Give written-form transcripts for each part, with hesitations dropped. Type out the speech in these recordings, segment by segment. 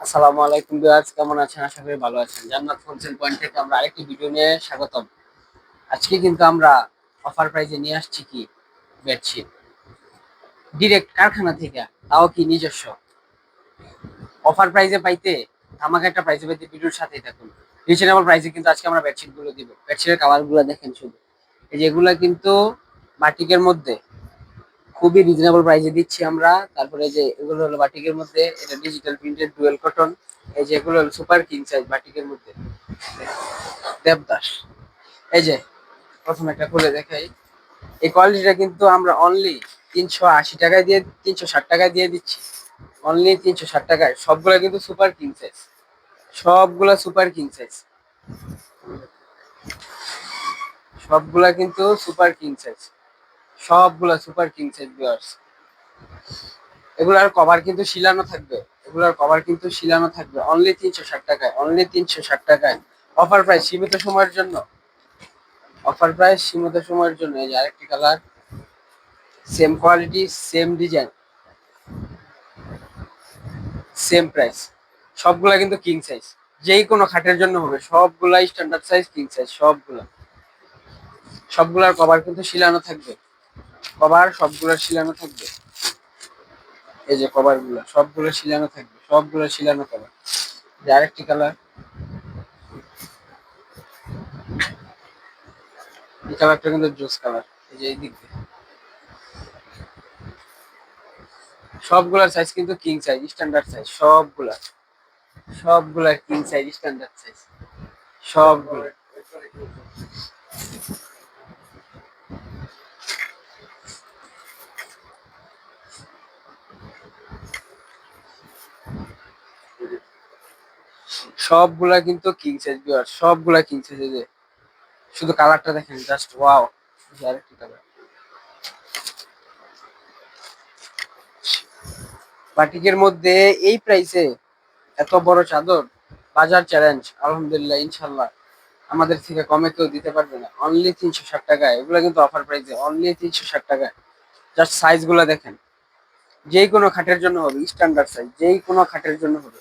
আসসালামু আলাইকুম ভিউয়ার্স, কেমন আছেন? আশা করি ভালো আছেন। জান্নাত হোলসেল পয়েন্ট থেকে আমরা আরেকটি ভিডিও নিয়ে স্বাগতম। আজকে কিন্তু আমরা অফার প্রাইজে নিয়ে আসছি কি বেডশিট, ডিরেক্ট কারখানা থেকে, তাও কি নিজস্ব। অফার প্রাইজে পাইতে আমাকে একটা প্রাইজে পাইতে ভিডিওর সাথেই থাকুন। রিজনেবল প্রাইসে কিন্তু আজকে আমরা বেডশিট গুলো দিব। বেডশিটের কালার গুলো দেখেন শুধু, এই যেগুলা কিন্তু বাটিকের মধ্যে খুবই রিজনেবল প্রাইসে দিচ্ছি আমরা। তারপরে যে এগুলো হলো বাটিকের মধ্যে, এটা ডিজিটাল প্রিন্টেড ডুয়েল কটন। এই যে এগুলো হলো সুপার কিং সাইজ বাটিকের মধ্যে দেবদাস। এই যে প্রথমে একটা খুলে দেখাই, এই কোয়ালিটিটা কিন্তু আমরা অনলি 380 টাকায় দিয়ে 360 টাকায় দিয়ে দিচ্ছি। অনলি 360 টাকায় সবগুলা কিন্তু সুপার কিং সাইজ, সবগুলা সুপার কিং সাইজ, সবগুলা কিন্তু সুপার কিং সাইজ, সবগুলা সুপার কিং সাইজ ভিউয়ার্স। এগুলার কভার কিন্তু শিলানো থাকবে, এগুলার কভার কিন্তু শিলানো থাকবে অনলি 360 টাকায়, অনলি 360 টাকায়। অফার প্রাইস সীমিত সময়ের জন্য, অফার প্রাইস সীমিত সময়ের জন্য। এই যে আরেকটি colour, same quality same design same price, সবগুলা কিন্তু কিং সাইজ, যেই কোনো খাটের জন্য হবে, সবগুলা স্ট্যান্ডার্ড সাইজ কিং সাইজ, সবগুলা। সবগুলার কভার কিন্তু শিলানো থাকবে, কভার সবগুলার শিলানো থাকবে। এই যে কভার গুলা সবগুলো শিলানো থাকবে, সবগুলো শিলানো কভার। যে আরেকটি কালার, এই কালারটা কিন্তু জোস কালার। এই যে এই দিক দিয়ে সবগুলার সাইজ কিন্তু কিং সাইজ স্ট্যান্ডার্ড সাইজ, সবগুলা, সবগুলা কিং সাইজ স্ট্যান্ডার্ড সাইজ, সবগুলো। সবগুলা কিন্তু কিং সাইজ বিয়ার, সবগুলা কিং সাইজ। এই যে শুধু কালারটা দেখেন, জাস্ট ওয়াও। আরেকটি কালার, বাটিকের মধ্যে এই প্রাইসে এত বড় চাদর, বাজার চ্যালেঞ্জ। আলহামদুলিল্লাহ, ইনশাল্লাহ আমাদের থেকে কমে কেউ দিতে পারবে না। অনলি 360 টাকায়, এগুলো কিন্তু অফার প্রাইসে অনলি 360 টাকায়। জাস্ট সাইজ গুলা দেখেন, যেই কোনো খাটের জন্য হবে স্ট্যান্ডার্ড সাইজ, যেই কোনো খাটের জন্য হবে,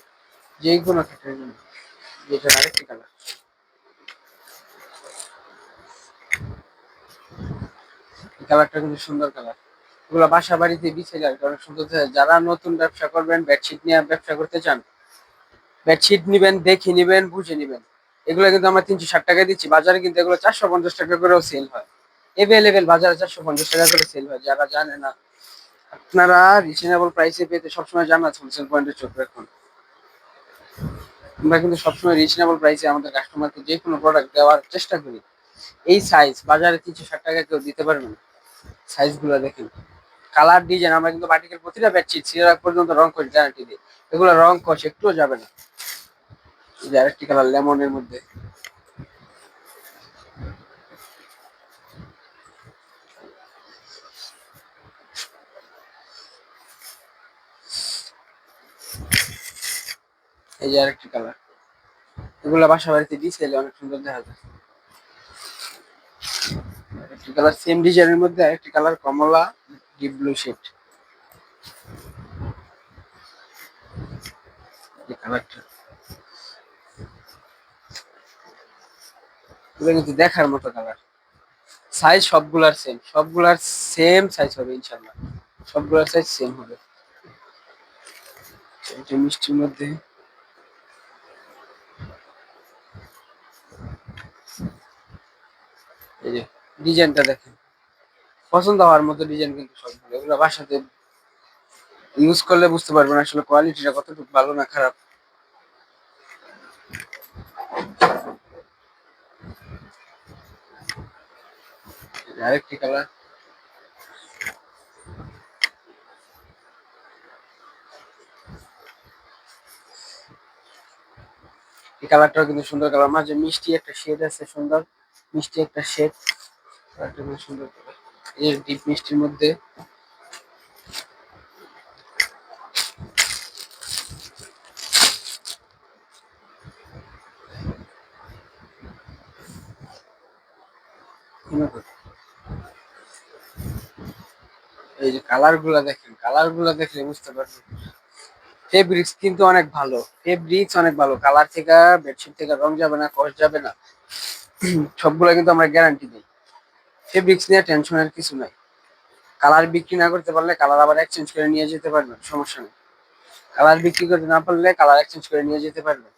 যেই কোনো খাটের জন্য। যেটা আরেকটি কালার, এই কালারটা কিন্তু সুন্দর কালার। এগুলো বাসা বাড়িতে বিছিয়ে যায়, অনেক সুন্দর। যারা নতুন ব্যবসা করবেন, বেডশিট নিয়ে ব্যবসা করতে চান, বেডশিট নিবেন, দেখে নিবেন, বুঝে নিবেন। এগুলো কিন্তু আমরা 360 টাকায় দিচ্ছি। বাজারে কিন্তু এগুলো 450 টাকা করেও সেল হয়। এভেলেবেল বাজারে 450 টাকা করে সেল হয়। যারা জানে না, আপনারা রিজনেবল প্রাইসে পেতে সবসময় জান্নাত হোলসেল পয়েন্টে চোখ রাখুন। আমরা কিন্তু সবসময় রিজনেবল প্রাইসে আমাদের কাস্টমারকে যে কোনো প্রোডাক্ট দেওয়ার চেষ্টা করি। এই সাইজ বাজারে 360 টাকা কেউ দিতে পারবে না। সাইজ গুলো দেখেন, কালার ডিজাইন। আমরা কিন্তু বাটিকের প্রতিটা বেডশিট সিরা পর্যন্ত রং করে গ্যারান্টি দিই, এগুলো রং কষ একটুও যাবে না। এই যে আরেকটি কালার লেমনের মধ্যে, এই যে আরেকটি কালার। এগুলো বাসা বাড়িতে ডিসেলে অনেক সুন্দর দেখা যায়। একটি কালার সেম ডিজাইনের মধ্যে আরেকটি কালার, কমলা ডিপ ব্লু শেড। এই কালারটা, এগুলো কিন্তু দেখার মতো কালার। সাইজ সবগুলার সেম, সবগুলার সেম সাইজ হবে ইনশাল্লাহ, সবগুলার সাইজ সেম হবে। এটা মিষ্টির মধ্যে, এই যে ডিজাইনটা দেখেন, পছন্দ হওয়ার মতো ডিজাইন কিন্তু সবগুলো। এগুলো বাসাতে ইউজ করলে বুঝতে পারবেন আসলে কোয়ালিটিটা কতটুকু ভালো না খারাপ। আরেকটি কালার, এই কালারটাও কিন্তু সুন্দর কালার। মাঝে মিষ্টি একটা শেড আছে, সুন্দর মিষ্টি একটা শেড, কালারটা কিন্তু সুন্দর কালার। এই ডিপ মিষ্টির মধ্যে, এই যে কালার গুলা দেখেন, কালার গুলা দেখলে বুঝতে পারবেন। ফেব্রিক্স কিন্তু অনেক ভালো, ফেব্রিক্স অনেক ভালো, কালার থেকে বেডশিট থেকে রং যাবে না, কস যাবে না, সবগুলো কিন্তু আমরা গ্যারান্টি দিই। ফেব্রিক্স নিয়ে টেনশনের কিছু নাই। কালার বিক্রি না করতে পারলে কালার আবার এক্সচেঞ্জ করে নিয়ে যেতে পারবেন, সমস্যা নেই। কালার বিক্রি করতে না পারলে কালার এক্সচেঞ্জ করে নিয়ে যেতে পারবেন।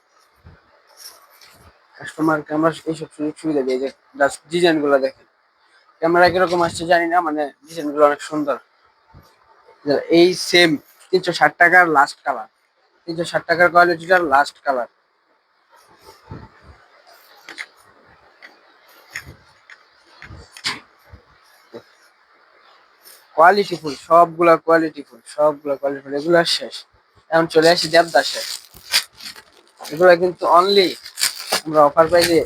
কাস্টমারকে আমরা এইসব সুযোগ সুবিধা দিই। যে জাস্ট ডিজাইন গুলো দেখেন, ক্যামেরা কিরকম আসছে জানি না, মানে ডিজাইন গুলো অনেক সুন্দর। এই সেম 360 টাকার লাস্ট কালার, 360 টাকার কোয়ালিটিটার লাস্ট কালার। কোয়ালিটি ফুল, সবগুলা কোয়ালিটি ফুল, সবগুলা কোয়ালিটি ফুল, এগুলো শেষ। এখন চলে আসি দেবদাসে। এগুলো কিন্তু অনলি আমরা অফার প্রাইসে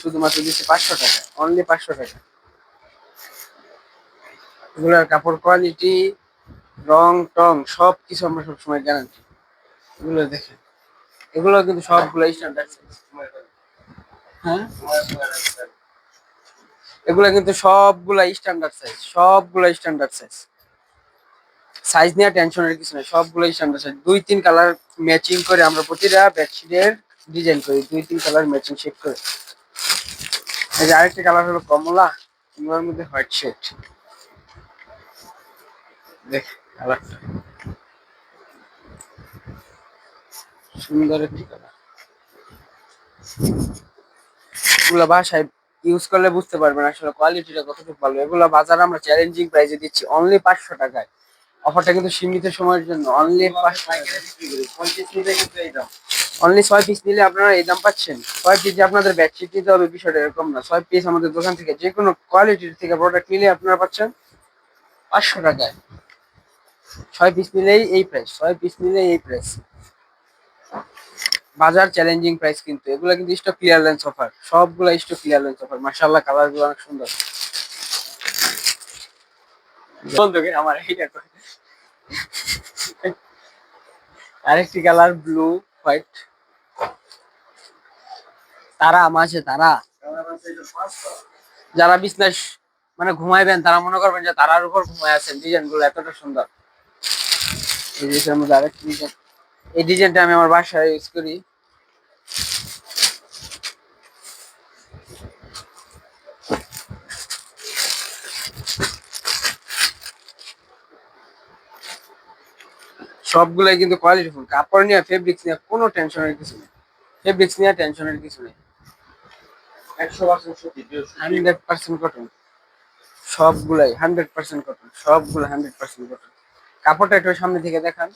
শুধুমাত্র দিচ্ছি 500 টাকা, অনলি 500 টাকা। এগুলোর কাপড় কোয়ালিটি, রং টং সব কিছু আমরা সবসময় গ্যারান্টি। এগুলো দেখেন, এগুলো কিন্তু সবগুলো স্ট্যান্ডার্ড সাইজ। হ্যাঁ, এগুলো কিন্তু সবগুলা স্ট্যান্ডার্ড সাইজ, সবগুলা স্ট্যান্ডার্ড সাইজ। সাইজ নিয়ে টেনশনের কিছু নেই, সবগুলো স্ট্যান্ডার্ড সাইজ। 2-3 কালার ম্যাচিং করে আমরা প্রতিটা বেডশিটের ডিজাইন করি, 2-3 কালার ম্যাচিং শেড করে। এই যে আরেকটা কালার হলো কমলা, এগুলোর মধ্যে হোয়াইট শেড। দেখ কালারটা সুন্দর একটি কালার। এগুলো বাসায় ইউজ করলে বুঝতে পারবেন আসলে কোয়ালিটিটা কতটুকু ভালো। এগুলো বাজারে আমরা চ্যালেঞ্জিং প্রাইসে দিচ্ছি অনলি 500 টাকায়। অফারটা কিন্তু সীমিত সময়ের জন্য, অনলি 500 টাকা। অনলি 6 পিস নিলে আপনারা এই দাম পাচ্ছেন। 6 পিস যে আপনাদের বেডশিট নিতে হবে বিষয়টা এরকম না। 6 পিস আমাদের দোকান থেকে যে কোনো কোয়ালিটির থেকে প্রোডাক্ট নিলে আপনারা পাচ্ছেন 500 টাকায়। 6 পিস নিলেই এই প্রাইস, 6 পিস নিলেই এই প্রাইস। বাজার চ্যালেঞ্জিং প্রাইস কিন্তু। এগুলো কিন্তু স্টক ক্লিয়ারেন্স অফার, সবগুলো স্টক ক্লিয়ারেন্স অফার। মাশাআল্লাহ কালার গুলো অনেক সুন্দর। বন্ধ করে আমার এইটা করে। আরেকটি কালার ব্লু হোয়াইট, তারা মাঝে তারা। যারা বিজনেস মানে ঘুমাইবেন তারা মনে করবেন যে তারার উপর ঘুমায় আছেন। ডিজাইন গুলো এতটা সুন্দর। এই ডিজাইনের মধ্যে আরেকটি ডিজাইন, এই ডিজাইনটা আমি আমার বাসায় ইউজ করি। সবগুলাই কিন্তু কোয়ালিটি ফুল। কাপড় নিয়ে ফেব্রিক্স নিয়ে কোনো টেনশনের কিছু নেই, ফেব্রিক্স নিয়ে টেনশনের কিছু নেই। 100% সত্যি, 100% কটন, সবগুলাই 100% কটন, সবগুলো 100% কটন। কাপড়টা একটু সামনে থেকে দেখান,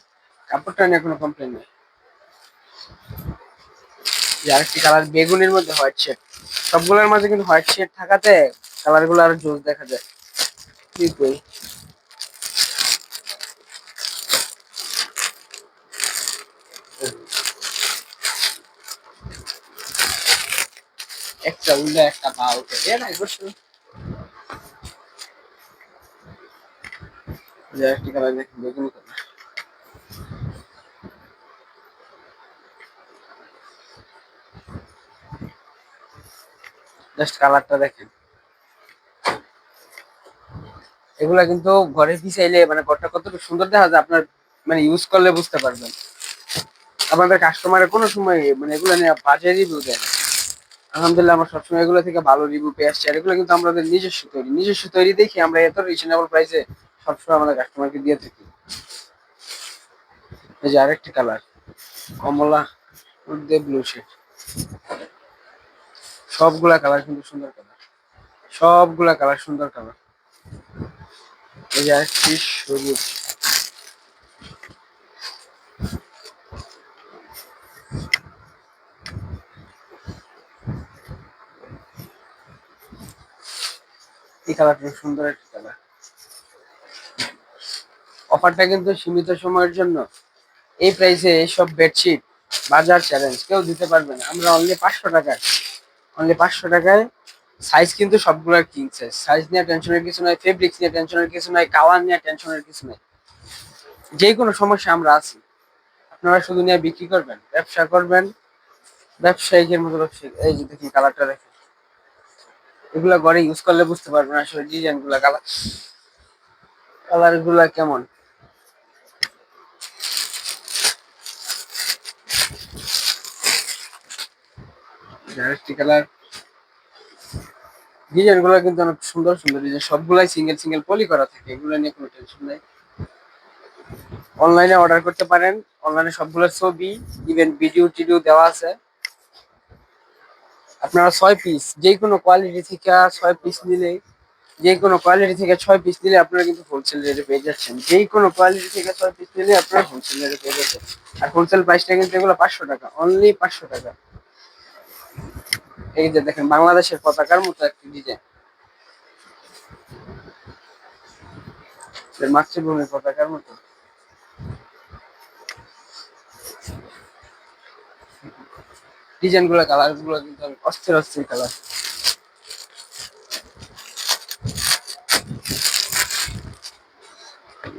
কাপড়টা নিয়ে কোনো কমপ্লেন নেই। যে আরেকটি কালার বেগুনের মধ্যে হোয়াইট শেড, সবগুলোর মাঝে কিন্তু হোয়াইট শেড থাকাতে কালার গুলো আরো জোস দেখা যায়। কি কই একটা উল্লে একটা পা উঠে এ না বসে। যে আরেকটি কালার দেখুন, বেগুনি কালার, জাস্ট কালারটা দেখেন। এগুলা কিন্তু ঘরে পিছাইলে মানে ঘরটা কতটুকু সুন্দর দেখা যায় আপনার মানে ইউজ করলে বুঝতে পারবেন। আপনাদের কাস্টমারের কোনো সময় মানে এগুলো নিয়ে বাজে রিভিউ দেয় না। আলহামদুলিল্লাহ আমরা সবসময় এগুলো থেকে ভালো রিভিউ পেয়ে আসছি। আর এগুলো কিন্তু আমাদের নিজস্ব তৈরি, নিজস্ব তৈরি দেখি আমরা এত রিজনেবল প্রাইসে সবসময় আমাদের কাস্টমারকে দিয়ে থাকি। এই যে আরেকটি কালার কমলা মধ্যে ব্লু শেড, সবগুলা কালার কিন্তু সুন্দর কালার, সবগুলা কালার সুন্দর কালার। এই যে আরেকটি সবুজ, এই কালারটা সুন্দর একটি কালার। অফারটা কিন্তু সীমিত সময়ের জন্য। এই প্রাইসে এইসব বেডশিট বাজার চ্যালেঞ্জ, কেউ দিতে পারবে না। আমরা অনলি 500 টাকায়, অনলি 500 টাকায়। সাইজ কিন্তু সবগুলোর কিং সাইজ, সাইজ নিয়ে টেনশনের কিছু নাই, ফেব্রিক্স নিয়ে টেনশনের কিছু নাই, কালার নিয়ে টেনশনের কিছু নাই। যে কোনো সমস্যা আমরা আছি। আপনারা শুধু নিয়ে বিক্রি করবেন, ব্যবসা করবেন, ব্যবসায়িকের মতো ব্যবসায়িক। এই যে দেখুন কালারটা দেখেন, এগুলা ঘরে ইউজ করলে বুঝতে পারবেন আসলে ডিজাইন গুলা, কালার কালার গুলা কেমন। আরেকটি কালার। ডিজাইন গুলো কিন্তু অনেক সুন্দর সুন্দর ডিজাইন, সবগুলাই সিঙ্গেল সিঙ্গেল পলি করা থাকে, এগুলো নিয়ে কোনো টেনশন নাই। অনলাইনে অর্ডার করতে পারেন, অনলাইনে সবগুলোর ছবি ইভেন ভিডিও টিডিও দেওয়া আছে। আপনারা 6 পিস যে কোনো কোয়ালিটি থেকে 6 পিস নিলে, যে কোনো কোয়ালিটি থেকে 6 পিস নিলে আপনারা কিন্তু হোলসেল রেটে পেয়ে যাচ্ছেন। যে কোনো কোয়ালিটি থেকে 6 পিস নিলে আপনারা হোলসেল রেটে পেয়ে যাচ্ছেন। আর হোলসেল প্রাইসটা কিন্তু এগুলো 500 টাকা, অনলি 500 টাকা। এই যে দেখেন বাংলাদেশের পতাকার মতো একটি ডিজাইন, মাতৃভূমির পতাকার মতো ডিজাইন গুলো, কালার গুলো কিন্তু অস্থির অস্থির কালার।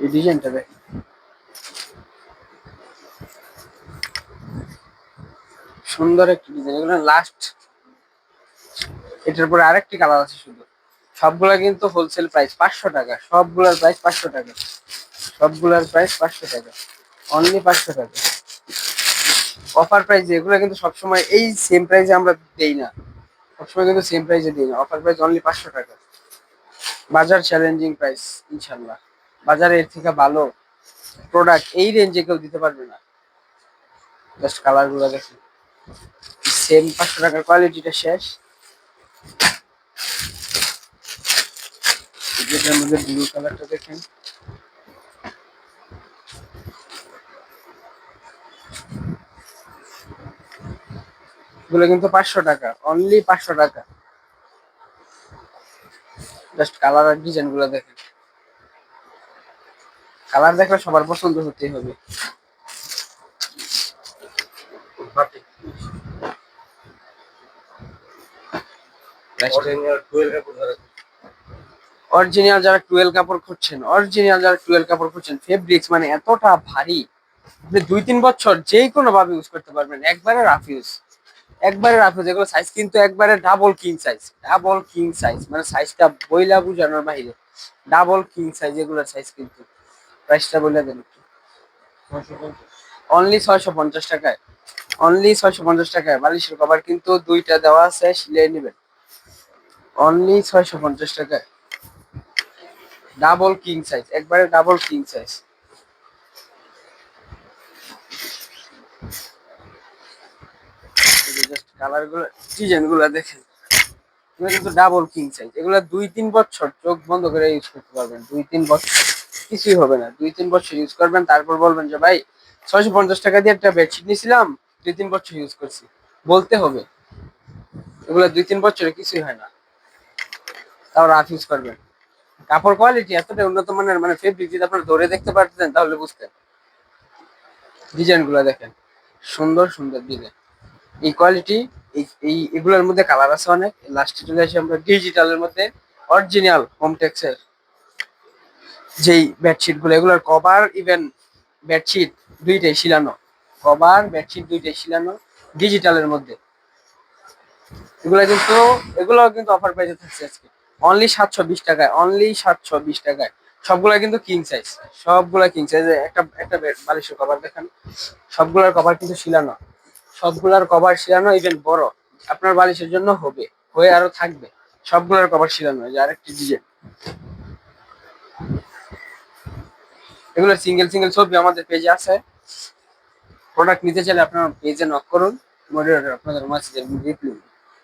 এই ডিজাইনটা দেখ, সুন্দর একটি ডিজাইন, এগুলো লাস্ট। এটার পরে আরেকটি কালার আছে শুধু। সবগুলা কিন্তু হোলসেল প্রাইস 500 টাকা, সবগুলার প্রাইস 500 টাকা, সবগুলার প্রাইস 500 টাকা, অনলি 500 টাকা। অফার প্রাইস এগুলো কিন্তু সবসময় এই সেম প্রাইসে আমরা দেই না, সবসময় কিন্তু সেম প্রাইসে দিই না। অফার প্রাইস অনলি 500 টাকা। বাজার চ্যালেঞ্জিং প্রাইস, ইনশাল্লাহ বাজারে এর থেকে ভালো প্রোডাক্ট এই রেঞ্জে কেউ দিতে পারবে না। জাস্ট কালার গুলো দেখেন, সেম 500 টাকার কোয়ালিটিটা শেষ। যেটার মধ্যে ব্লু কালারটা দেখেন, এগুলো কিন্তু 500 টাকা, অনলি 500 টাকা। জাস্ট কালার আর ডিজাইন গুলো দেখেন, কালার দেখলে সবার পছন্দ হতেই হবে। অরিজিনাল যারা টুয়েল কাপড় খুঁজছেন, অরিজিনাল যারা টুয়েল কাপড় খুঁজছেন, ফেব্রিক্স মানে এতটা ভারী, আপনি 2-3 বছর যে কোনো ভাবে ইউজ করতে পারবেন। একবারে রাফ ইউজ, একবারে রাফ ইউজ। এগুলো সাইজ কিন্তু একবারে double king size, double king size, মানে সাইজটা বইলা বুঝানোর বাহিরে, ডাবল কিং সাইজ এগুলোর সাইজ কিন্তু। প্রাইসটা বলে দেন একটু। অনলি 650 টাকায়, অনলি 650 টাকায়। বালিশের কভার কিন্তু দুইটা দেওয়া আছে, সিলাই নেবেন। অনলি 650 টাকায়, ডাবল কিং সাইজ, একবারে double king size. Just colour গুলো, ডিজাইন গুলো দেখেন, এগুলো কিন্তু ডাবল কিং সাইজ। এগুলো 2-3 বছর চোখ বন্ধ করে ইউজ করতে পারবেন, 2-3 বছর কিছুই হবে না। 2-3 বছর ইউজ করবেন, তারপর বলবেন যে ভাই 650 টাকা দিয়ে একটা বেডশিট নিয়েছিলাম, 2-3 বছর ইউজ করছি, বলতে হবে। এগুলো 2-3 বছরে কিছুই হয় না, তাও রাফ ইউজ করবেন। কাপড় কোয়ালিটি এতটা উন্নত মানের, মানে ফেব্রিক যদি আপনারা ধরে দেখতে পারতেন তাহলে বুঝতেন। ডিজাইন গুলো দেখেন, সুন্দর সুন্দর ডিজাইন, এই কোয়ালিটি। এগুলোর মধ্যে কালার আছে অনেক। লাস্টে চলে আসি আমরা ডিজিটালের মধ্যে, অরিজিনাল হোমটেক্স এর যেই বেডশিট গুলো, এগুলোর কভার ইভেন বেডশিট দুইটাই শিলানো, কভার বেডশিট দুইটাই শিলানো, ডিজিটালের মধ্যে। এগুলো কিন্তু অফার প্রাইসে থাকছে আজকে, অনলি 720 টাকায়, অনলি 720 টাকায়। সবগুলা কিন্তু কিং সাইজ, সবগুলা কিং সাইজ। একটা একটা বালিশের কভার দেখেন, সবগুলার কভার কিন্তু শিলানো, সবগুলার কভার শিলানো, ইভেন বড় আপনার বালিশের জন্য হবে, হয়ে আরো থাকবে। সবগুলার কভার শিলানো। যে আরেকটি ডিজাইন, এগুলো সিঙ্গেল সিঙ্গেল ছবি আমাদের পেজে আছে। প্রোডাক্ট নিতে চাইলে আপনার পেজে নক করুন, মডারেটর আপনাদের মেসেজের রিপ্লাই।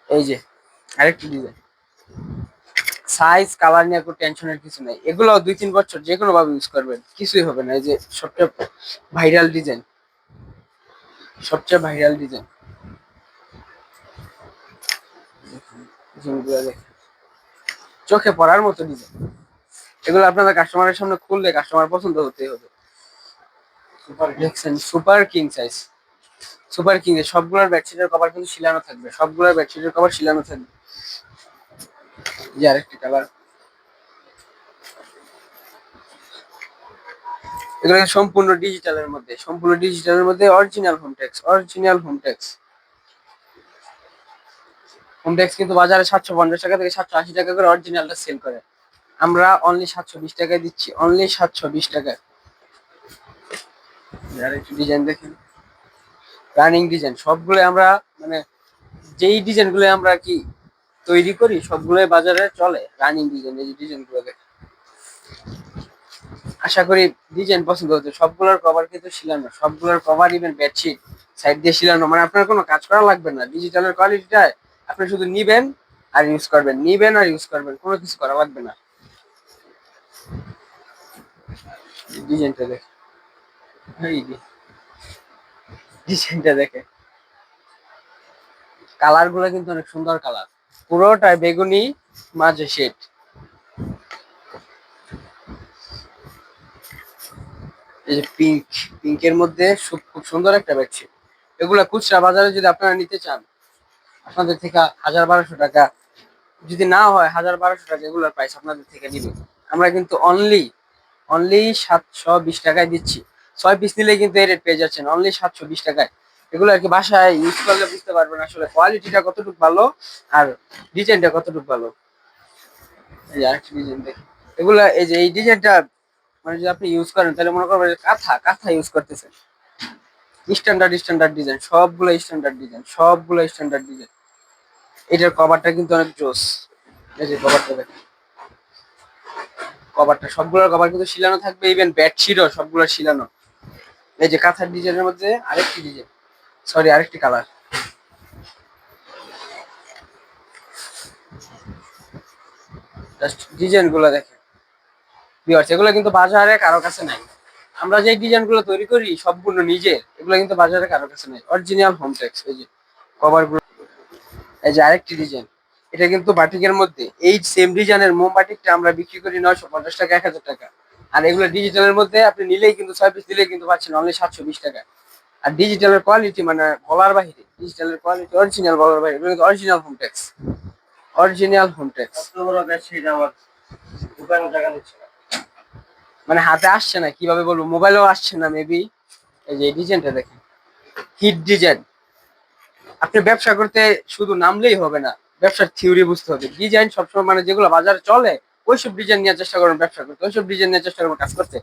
এই যে আরেকটি ডিজাইন, সাইজ কালার নিয়ে কোনো টেনশনের কিছু নাই। এগুলো 2-3 বছর যে কোনো ভাবে ইউজ করবেন, কিছুই হবে না। এই যে সবচেয়ে ভাইরাল ডিজাইন, সবচেয়ে ভাইরাল ডিজাইন, চোখে পড়ার মতো ডিজাইন। এগুলো আপনাদের কাস্টমারের সামনে খুললে কাস্টমার পছন্দ হতেই হবে। দেখছেন super king size, super king এর সবগুলোর বেডশিটের কভার কিন্তু শিলানো থাকবে, সবগুলোর বেডশিটের কভার শিলানো থাকবে। যে আরেকটি কালার, এগুলো সম্পূর্ণ ডিজিটালের মধ্যে, সম্পূর্ণ ডিজিটালের মধ্যে original Hometex, original Hometex. Hometex কিন্তু বাজারে 750 টাকা থেকে 780 টাকা করে অরিজিনালটা সেল করে, আমরা অনলি 720 টাকায় দিচ্ছি, অনলি 720 টাকায়। আর একটু ডিজাইন দেখেন, রানিং ডিজাইন সবগুলো আমরা মানে যেই ডিজাইন গুলো আমরা কি তৈরি করি সবগুলোই বাজারে চলে, রানিং ডিজাইন। এই ডিজাইন গুলো আশা করি ডিজাইন পছন্দ হচ্ছে। সবগুলোর কভার কিন্তু শিলানো, সবগুলোর কভার ইভেন বেডশিট সাইড দিয়ে শিলানো, মানে আপনার কোনো কাজ করা লাগবে না। ডিজিটালের কোয়ালিটিটা আপনি শুধু নিবেন আর ইউজ করবেন, নিবেন আর ইউজ করবেন, কোনো কিছু করা লাগবে না। ডিজাইনটা দেখে, এই ডিজাইনটা দেখে, কালার গুলো কিন্তু অনেক সুন্দর কালার, পুরোটাই বেগুনি মাঝে শেড। এই যে পিঙ্ক, পিঙ্কের মধ্যে খুব সুন্দর একটা বেডশিট। এগুলা খুচরা বাজারে যদি আপনারা নিতে চান, আপনাদের থেকে 1000-1200 টাকা, যদি না হয় 1000-1200 টাকা এগুলোর প্রাইস আপনাদের থেকে নিবে। আমরা কিন্তু অনলি অনলি 720 টাকায় দিচ্ছি। 6 পিস নিলে কিন্তু এই রেট পেয়ে যাচ্ছেন অনলি 720 টাকায়। এগুলো আর কি বাসায় ইউজ করলে বুঝতে পারবেন আসলে কোয়ালিটিটা কতটুকু ভালো আর ডিজাইনটা কতটুকু ভালো। এই যে আরেকটা ডিজাইন দেখি, এগুলা এই যে এই ডিজাইনটা মানে যদি আপনি ইউজ করেন তাহলে মনে করবেন যে কাঁথা কাঁথা ইউজ করতেছেন। স্ট্যান্ডার্ড স্ট্যান্ডার্ড ডিজাইন, সবগুলো স্ট্যান্ডার্ড ডিজাইন, সবগুলো স্ট্যান্ডার্ড ডিজাইন। এটার কভারটা কিন্তু অনেক জোস। এই যে কভারটা দেখেন, কভারটা সবগুলোর কভার কিন্তু শিলানো থাকবে, ইভেন বেডশিটও সবগুলো শিলানো। এই যে কাঁথার ডিজাইনের মধ্যে আরেকটি ডিজাইন, সরি আরেকটি কালার। জাস্ট ডিজাইন গুলো দেখেন ভিউয়ার্স, এগুলো কিন্তু বাজারে কারো কাছে নাই। আমরা যে ডিজাইন গুলো তৈরি করি সবগুলো নিজে, এগুলো কিন্তু বাজারে কারো কাছে নাই, অরিজিনাল হোমটেক্স। এই যে কভার গুলো, এই যে আরেকটি ডিজাইন, এটা কিন্তু বাটিকের মধ্যে এই সেম ডিজাইনের মোম বাটিকটা আমরা বিক্রি করি 950 টাকা, 1000 টাকা। আর এগুলো ডিজিটালের মধ্যে আপনি নিলেই কিন্তু 6 পিস নিলেই কিন্তু পাচ্ছেন অনলি 720 টাকা। আর ডিজিটালের কোয়ালিটি মানে বলার বাহিরে, ডিজিটালের কোয়ালিটি অরিজিনাল বলার বাহিরে, এগুলো কিন্তু অরিজিনাল হোমটেক্স, অরিজিনাল হোমটেক্স। মানে হাতে আসছে না, কিভাবে বলবো, মোবাইলেও আসছে না মেবি। এই যে ডিজাইনটা দেখেন, হিট ডিজাইন। আপনি ব্যবসা করতে শুধু নামলেই হবে না, ব্যবসার থিওরি বুঝতে হবে। ডিজাইন সবসময় মানে যেগুলো বাজারে চলে ওইসব ডিজাইন নিয়ে চেষ্টা করবেন ব্যবসা করতে, ওইসব ডিজাইন নিয়ে চেষ্টা করবেন কাজ করতে।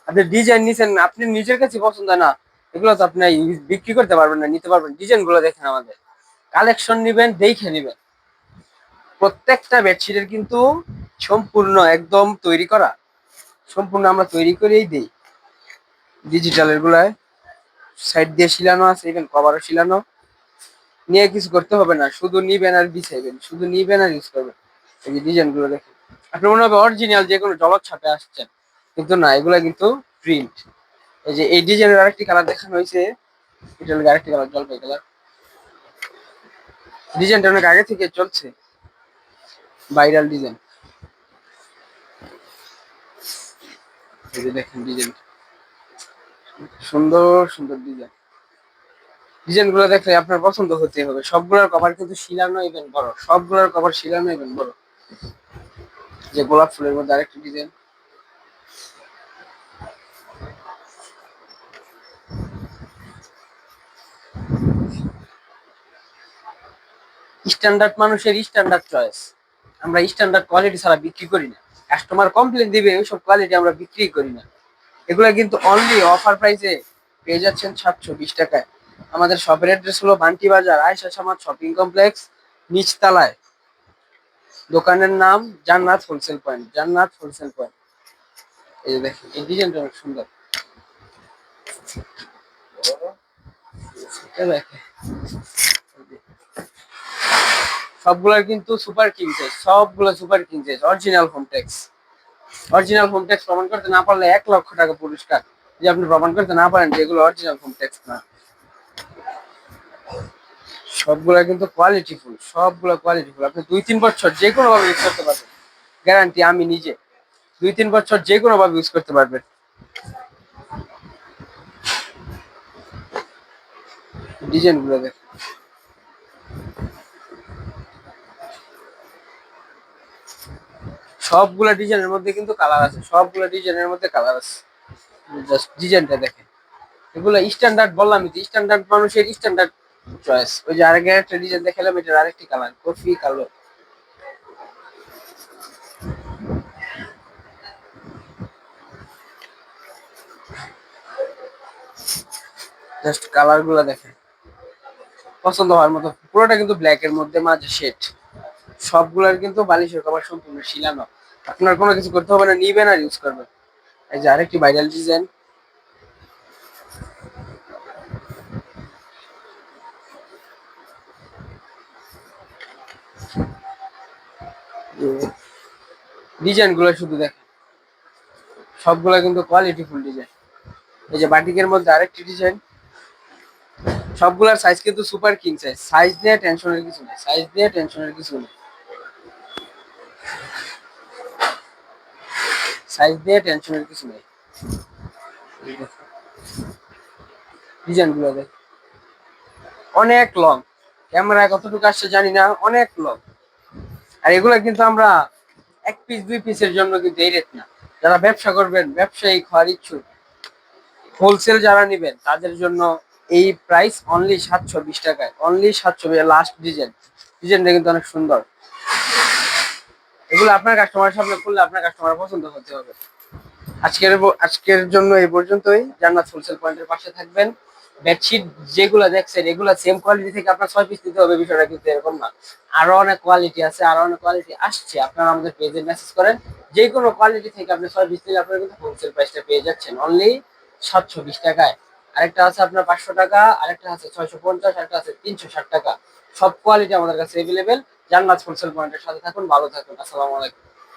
আপনি ডিজাইন নিছেন, আপনি নিজের কাছে পছন্দ না, এগুলো তো আপনি বিক্রি করতে পারবেন না, নিতে পারবেন। ডিজাইন গুলো দেখেন, আমাদের কালেকশন নিবেন, দেখে নিবেন। প্রত্যেকটা বেডশিটের কিন্তু সম্পূর্ণ একদম তৈরি করা, সম্পূর্ণ আমরা তৈরি করেই দিই। ডিজিটালের গুলায় সাইড দিয়ে শিলানো আছে, ইভেন কভারও শিলানো। নিয়ে কিছু করতে হবে না, শুধু নিবেন আর বিছাইবেন, শুধু নিবেন আর ইউজ করবেন। এই যে ডিজাইন গুলো দেখেন, আপনি মনে হবে অরিজিনাল যে কোনো জলত ছাপে আসছেন, কিন্তু না, এগুলা কিন্তু প্রিন্ট। এই যে এই ডিজাইনের আরেকটি কালার দেখানো হয়েছে, এটার আরেকটি কালার জলপাই কালার। ডিজাইনটা অনেক আগে থেকে চলছে, ভাইরাল ডিজাইন। এই যে দেখেন ডিজাইন, সুন্দর সুন্দর ডিজাইন। ডিজাইন গুলো দেখলে আপনার পছন্দ হতে হবে। সবগুলোর কভার কিন্তু শিলানো, ইভেন বড়, সবগুলোর কভার শিলানো, ইভেন বড়। যে গোলাপ ফুলের মধ্যে আরেকটি ডিজাইন, স্ট্যান্ডার্ড মানুষের স্ট্যান্ডার্ড চয়েস। আমরা স্ট্যান্ডার্ড কোয়ালিটি ছাড়া বিক্রি করি না। কাস্টমার কমপ্লেন দিবে ওইসব কোয়ালিটি আমরা বিক্রি করি না। এগুলো কিন্তু অনলি অফার প্রাইসে পেয়ে যাচ্ছেন 720 টাকায়। আমাদের শপের অ্যাড্রেস হলো বান্টি বাজার আয়েশা সামাদ শপিং কমপ্লেক্স, নিচতলায়। দোকানের নাম জান্নাত হোলসেল পয়েন্ট, জান্নাত হোলসেল পয়েন্ট। এই যে দেখেন এই ডিজাইনটা অনেক সুন্দর, এটা দেখেন। সবগুলোর কিন্তু সুপার কিং সাইজ, সবগুলো super king size, original Hometex. Original Hometex প্রমাণ করতে না পারলে 1 লক্ষ টাকা পুরস্কার। যে আপনি প্রমাণ করতে না পারেন যে এগুলো অরিজিনাল হোমটেক্স না। সবগুলা কিন্তু কোয়ালিটিফুল, সবগুলো কোয়ালিটিফুল। আপনি 2-3 বছর যে কোনো ভাবে ইউজ করতে পারবেন, গ্যারান্টি আমি নিজে। 2-3 বছর যে কোনো ভাবে ইউজ করতে পারবেন। ডিজাইন গুলো দেখ, সবগুলা ডিজাইনের মধ্যে কিন্তু কালার আছে, সবগুলা ডিজাইনের মধ্যে কালার আছে। জাস্ট ডিজাইনটা দেখেন, এগুলো স্ট্যান্ডার্ড বললামই তো, স্ট্যান্ডার্ড মানুষের স্ট্যান্ডার্ড চয়েস। ওই যে আরেক একটা ডিজাইন দেখালাম, এটার আরেকটি কালার কফি কালো। জাস্ট কালার গুলা দেখেন, পছন্দ হওয়ার মতো। পুরোটা কিন্তু ব্ল্যাক এর মধ্যে মাঝে শেড। সবগুলার কিন্তু বালিশের কভার সম্পূর্ণ শিলানো। আপনার কোনো কিছু করতে হবে না, নিবেন আর ইউজ করবেন। এই যে আরেকটি ভাইরাল ডিজাইন, ডিজাইন গুলো শুধু দেখেন, সবগুলা কিন্তু কোয়ালিটি ফুল ডিজাইন। এই যে বাটিকের মধ্যে আরেকটি ডিজাইন, সবগুলার সাইজ কিন্তু সুপার কিং সাইজ। সাইজ দিয়ে টেনশনের কিছু নেই, সাইজ দিয়ে টেনশনের কিছু নেই, সাইজ দিয়ে টেনশনের কিছু নেই। ডিজাইন গুলো দেখ, অনেক লং, ক্যামেরায় কতটুকু আসছে জানি না, অনেক লং। আর এগুলা কিন্তু আমরা এক পিস দুই পিসের জন্য কিন্তু এই রেট না। যারা ব্যবসা করবেন, ব্যবসায়িক হওয়ার ইচ্ছুক, হোলসেল যারা নেবেন তাদের জন্য এই প্রাইস অনলি 720 টাকায়, অনলি 700। লাস্ট ডিজাইন, ডিজাইনটা কিন্তু অনেক সুন্দর। এগুলো আপনার কাস্টমারের সামনে খুললে আপনার কাস্টমার পছন্দ হতে হবে। আজকের জন্য এই পর্যন্তই। জান্নাত হোলসেল পয়েন্টের পাশে থাকবেন। বেডশিট যেগুলো দেখছেন এগুলো সেম কোয়ালিটি থেকে আপনার 6 পিস দিতে হবে, বিষয়টা কিন্তু এরকম না। আরো অনেক কোয়ালিটি আছে, আরো অনেক কোয়ালিটি আসছে। আপনারা আমাদের পেজে মেসেজ করেন, যে কোনো কোয়ালিটি থেকে আপনি 6 পিস দিলে আপনারা কিন্তু হোলসেল প্রাইসটা পেয়ে যাচ্ছেন অনলি 720 টাকায়। আরেকটা আছে আপনার 500 টাকা, আরেকটা আছে 650, আরেকটা আছে 360 টাকা। সব কোয়ালিটি আমাদের কাছে এভেলেবেল। জান্নাত হোলসেল পয়েন্টের সাথে থাকুন, ভালো থাকুন। আসসালামু আলাইকুম।